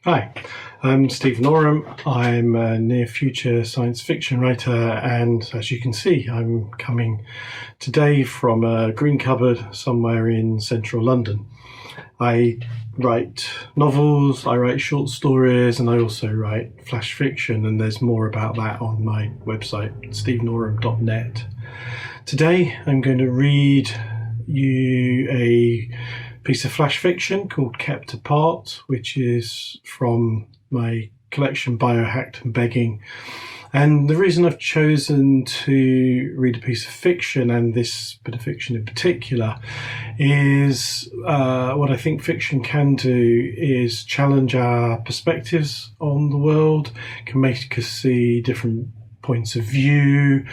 Hi, I'm Stephen Oram. I'm a near-future science fiction writer, and as you can see, I'm coming today from a green cupboard somewhere in central London. I write novels, I write short stories, and I also write flash fiction, and there's more about that on my website, stephenoram.net. Today, I'm going to read you a piece of flash fiction called Kept Apart, which is from my collection Biohacked and Begging. And the reason I've chosen to read a piece of fiction, and this bit of fiction in particular, is what I think fiction can do is challenge our perspectives on the world, can make us see different points of view,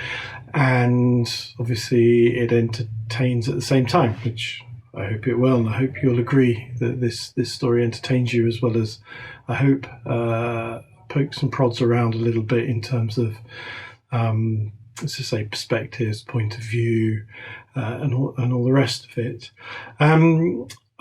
and obviously it entertains at the same time, which I hope it will, and I hope you'll agree that this story entertains you as well as, I hope, pokes and prods around a little bit in terms of, let's just say, perspectives, point of view, and all the rest of it.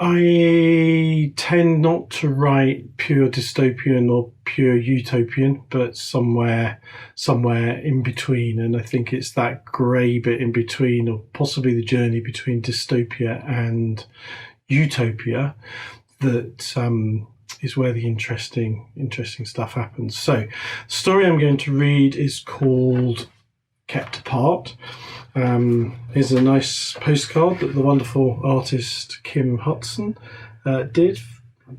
I tend not to write pure dystopian or pure utopian, but somewhere in between. And I think it's that grey bit in between, or possibly the journey between dystopia and utopia, that is where the interesting stuff happens. So, the story I'm going to read is called Kept Apart. Here's a nice postcard that the wonderful artist Kim Hudson did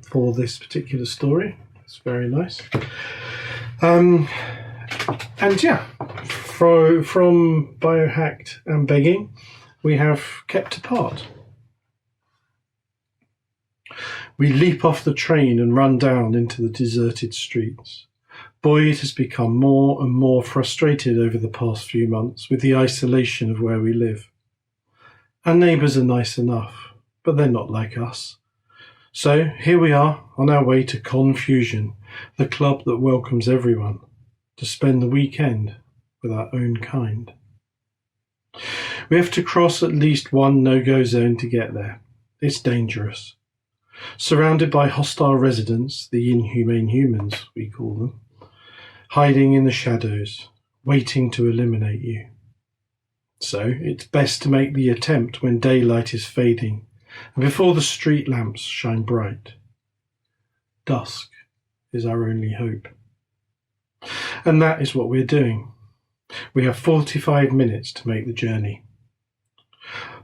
for this particular story. It's very nice. And yeah, from Biohacked and Begging, we have Kept Apart. We leap off the train and run down into the deserted streets. Boyd has become more and more frustrated over the past few months with the isolation of where we live. Our neighbours are nice enough, but they're not like us. So here we are on our way to Confusion, the club that welcomes everyone, to spend the weekend with our own kind. We have to cross at least one no-go zone to get there. It's dangerous. Surrounded by hostile residents, the inhumane humans, we call them, hiding in the shadows, waiting to eliminate you. So it's best to make the attempt when daylight is fading and before the street lamps shine bright. Dusk is our only hope. And that is what we're doing. We have 45 minutes to make the journey.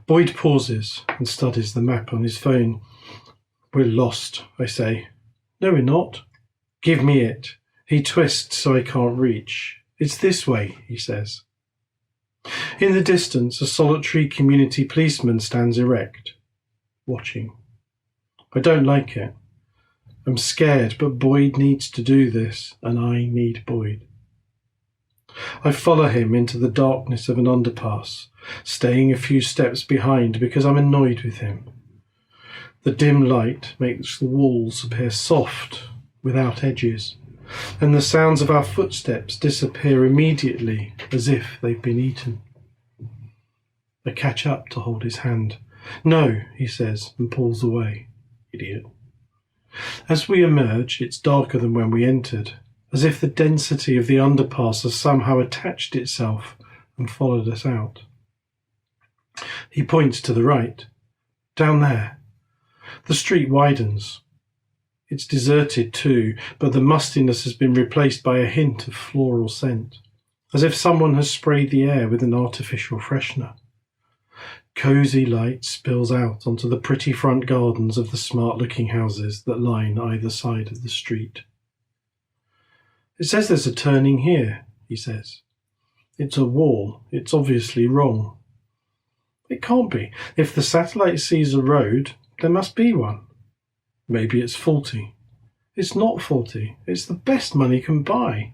Boyd pauses and studies the map on his phone. We're lost, I say. No, we're not. Give me it. He twists so I can't reach. It's this way, he says. In the distance, a solitary community policeman stands erect, watching. I don't like it. I'm scared, but Boyd needs to do this, and I need Boyd. I follow him into the darkness of an underpass, staying a few steps behind because I'm annoyed with him. The dim light makes the walls appear soft, without edges, and the sounds of our footsteps disappear immediately as if they've been eaten. I catch up to hold his hand. No, he says, and pulls away. Idiot. As we emerge, it's darker than when we entered, as if the density of the underpass has somehow attached itself and followed us out. He points to the right. Down there. The street widens. It's deserted too, but the mustiness has been replaced by a hint of floral scent, as if someone has sprayed the air with an artificial freshener. Cosy light spills out onto the pretty front gardens of the smart-looking houses that line either side of the street. It says there's a turning here, he says. It's a wall. It's obviously wrong. It can't be. If the satellite sees a road, there must be one. Maybe it's faulty. It's not faulty. It's the best money can buy.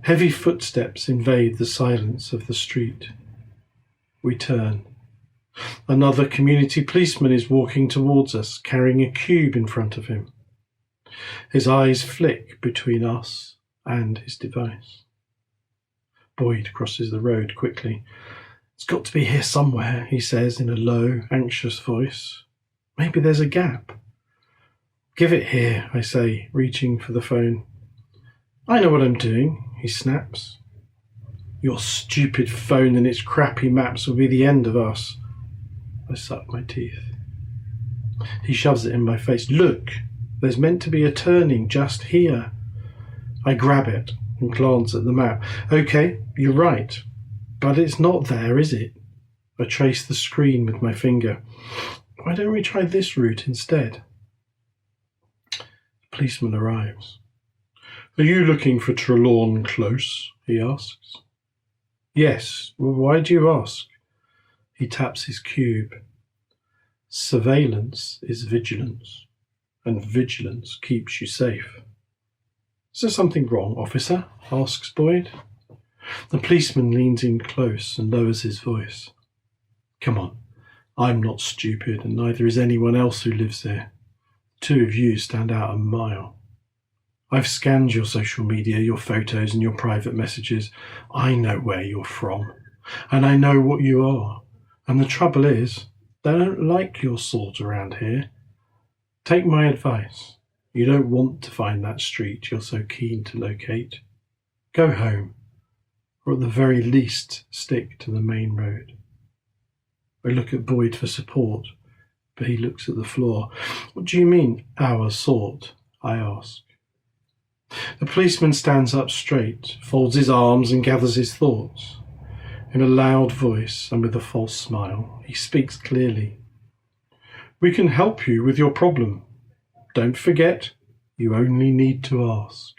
Heavy footsteps invade the silence of the street. We turn. Another community policeman is walking towards us, carrying a cube in front of him. His eyes flick between us and his device. Boyd crosses the road quickly. It's got to be here somewhere, he says in a low, anxious voice. Maybe there's a gap. Give it here, I say, reaching for the phone. I know what I'm doing, he snaps. Your stupid phone and its crappy maps will be the end of us. I suck my teeth. He shoves it in my face. Look, there's meant to be a turning just here. I grab it and glance at the map. Okay, you're right, but it's not there, is it? I trace the screen with my finger. Why don't we try this route instead? The policeman arrives. Are you looking for Trelawney Close? He asks. Yes. Well, why do you ask? He taps his cube. Surveillance is vigilance, and vigilance keeps you safe. Is there something wrong, officer? Asks Boyd. The policeman leans in close and lowers his voice. Come on, I'm not stupid, and neither is anyone else who lives here. The two of you stand out a mile. I've scanned your social media, your photos and your private messages. I know where you're from, and I know what you are. And the trouble is, they don't like your sort around here. Take my advice. You don't want to find that street you're so keen to locate. Go home, or at the very least stick to the main road. I look at Boyd for support, but he looks at the floor. What do you mean, our sort? I ask. The policeman stands up straight, folds his arms and gathers his thoughts. In a loud voice and with a false smile, he speaks clearly. We can help you with your problem. Don't forget, you only need to ask.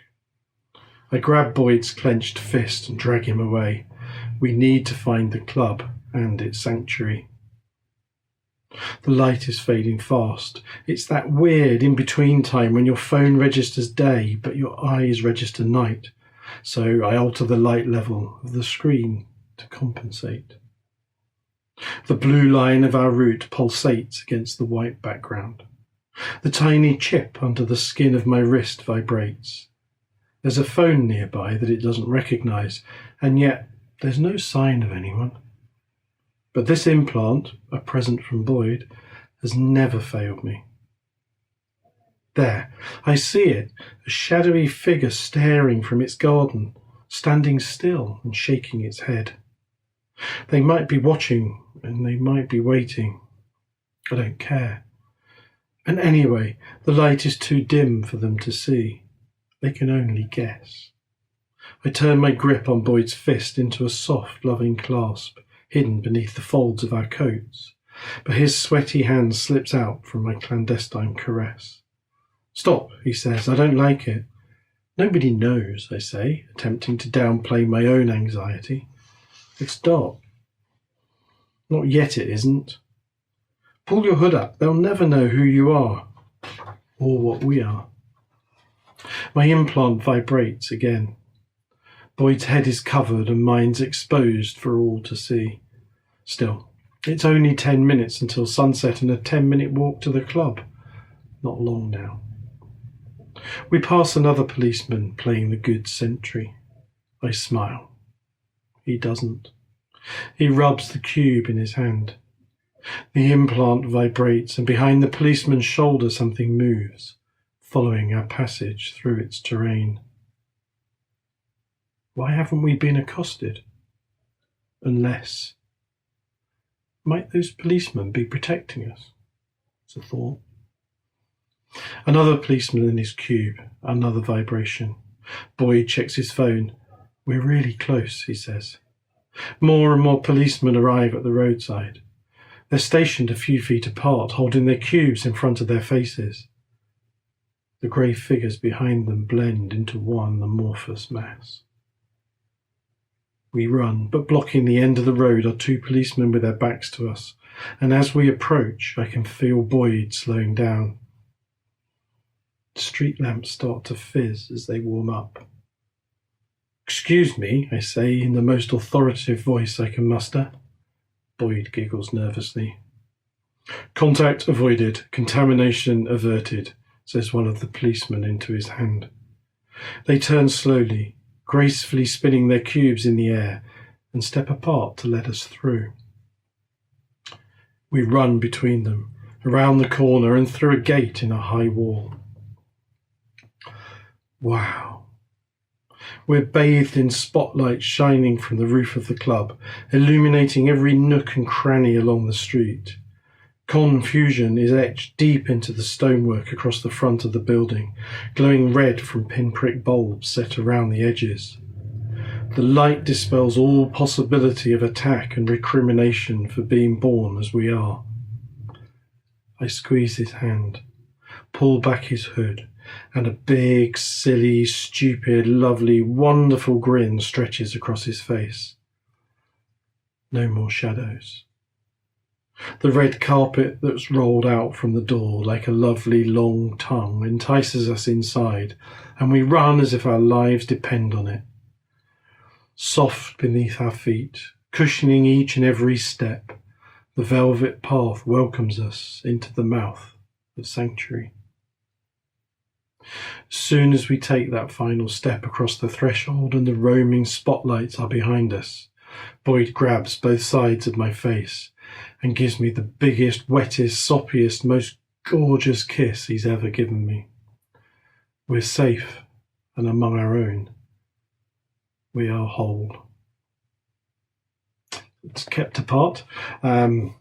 I grab Boyd's clenched fist and drag him away. We need to find the club and its sanctuary. The light is fading fast. It's that weird in-between time when your phone registers day but your eyes register night. So I alter the light level of the screen to compensate. The blue line of our route pulsates against the white background. The tiny chip under the skin of my wrist vibrates. There's a phone nearby that it doesn't recognise, and yet there's no sign of anyone. But this implant, a present from Boyd, has never failed me. There, I see it, a shadowy figure staring from its garden, standing still and shaking its head. They might be watching, and they might be waiting. I don't care. And anyway, the light is too dim for them to see. They can only guess. I turn my grip on Boyd's fist into a soft, loving clasp, hidden beneath the folds of our coats, but his sweaty hand slips out from my clandestine caress. Stop, he says, I don't like it. Nobody knows, I say, attempting to downplay my own anxiety. It's dark. Not yet it isn't. Pull your hood up, they'll never know who you are, or what we are. My implant vibrates again. Boyd's head is covered and mine's exposed for all to see. Still, it's only 10 minutes until sunset and a 10-minute walk to the club. Not long now. We pass another policeman playing the good sentry. I smile. He doesn't. He rubs the cube in his hand. The implant vibrates, and behind the policeman's shoulder something moves, following our passage through its terrain. Why haven't we been accosted? Unless... might those policemen be protecting us? It's a thought. Another policeman in his cube, another vibration. Boyd checks his phone. We're really close, he says. More and more policemen arrive at the roadside. They're stationed a few feet apart, holding their cubes in front of their faces. The grey figures behind them blend into one amorphous mass. We run, but blocking the end of the road are two policemen with their backs to us, and as we approach, I can feel Boyd slowing down. The street lamps start to fizz as they warm up. Excuse me, I say in the most authoritative voice I can muster. Boyd giggles nervously. Contact avoided, contamination averted, says one of the policemen into his hand. They turn slowly, gracefully spinning their cubes in the air, and step apart to let us through. We run between them, around the corner and through a gate in a high wall. Wow. We're bathed in spotlights shining from the roof of the club, illuminating every nook and cranny along the street. Confusion is etched deep into the stonework across the front of the building, glowing red from pinprick bulbs set around the edges. The light dispels all possibility of attack and recrimination for being born as we are. I squeeze his hand, pull back his hood, and a big, silly, stupid, lovely, wonderful grin stretches across his face. No more shadows. The red carpet that's rolled out from the door like a lovely long tongue entices us inside, and we run as if our lives depend on it. Soft beneath our feet, cushioning each and every step, the velvet path welcomes us into the mouth of sanctuary. As soon as we take that final step across the threshold and the roaming spotlights are behind us, Boyd grabs both sides of my face and gives me the biggest, wettest, soppiest, most gorgeous kiss he's ever given me. We're safe and among our own. We are whole. It's kept apart. I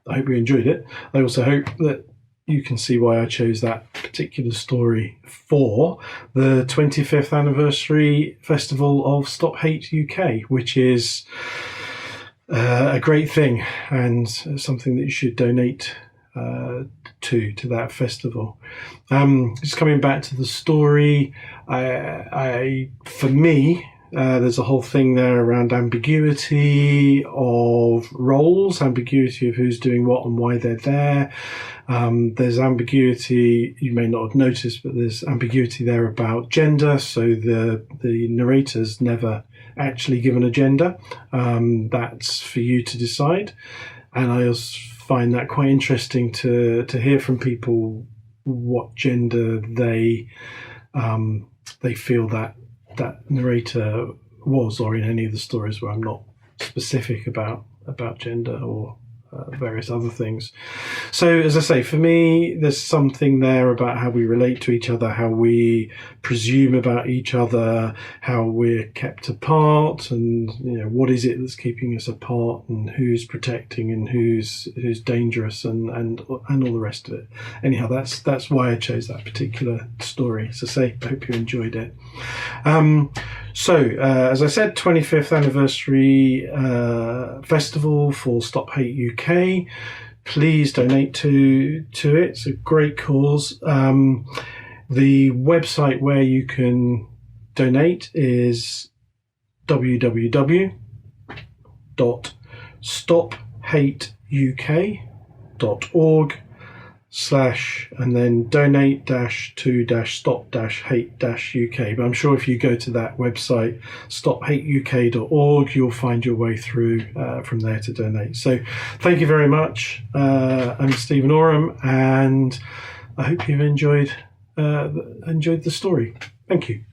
hope you enjoyed it. I also hope that you can see why I chose that particular story for the 25th anniversary festival of Stop Hate UK, which is a great thing and something that you should donate to that festival. Just coming back to the story, for me, there's a whole thing there around ambiguity of roles, ambiguity of who's doing what and why they're there. There's ambiguity, you may not have noticed, but there's ambiguity there about gender. So the narrator's never actually given a gender. That's for you to decide. And I also find that quite interesting to hear from people what gender they feel that narrator was, or in any of the stories where I'm not specific about gender or various other things. So as I say, for me, there's something there about how we relate to each other, how we presume about each other, how we're kept apart, and what is it that's keeping us apart, and who's protecting and who's dangerous, and all the rest of it. Anyhow, that's why I chose that particular story. So I hope you enjoyed it. As I said, 25th anniversary festival for Stop Hate UK. Please donate to it. It's a great cause. The website where you can donate is www.stophateuk.org/ and then donate-to-stop-hate-UK. But I'm sure if you go to that website, stophateuk.org, you'll find your way through from there to donate. So thank you very much. I'm Stephen Oram, and I hope you've enjoyed the story. Thank you.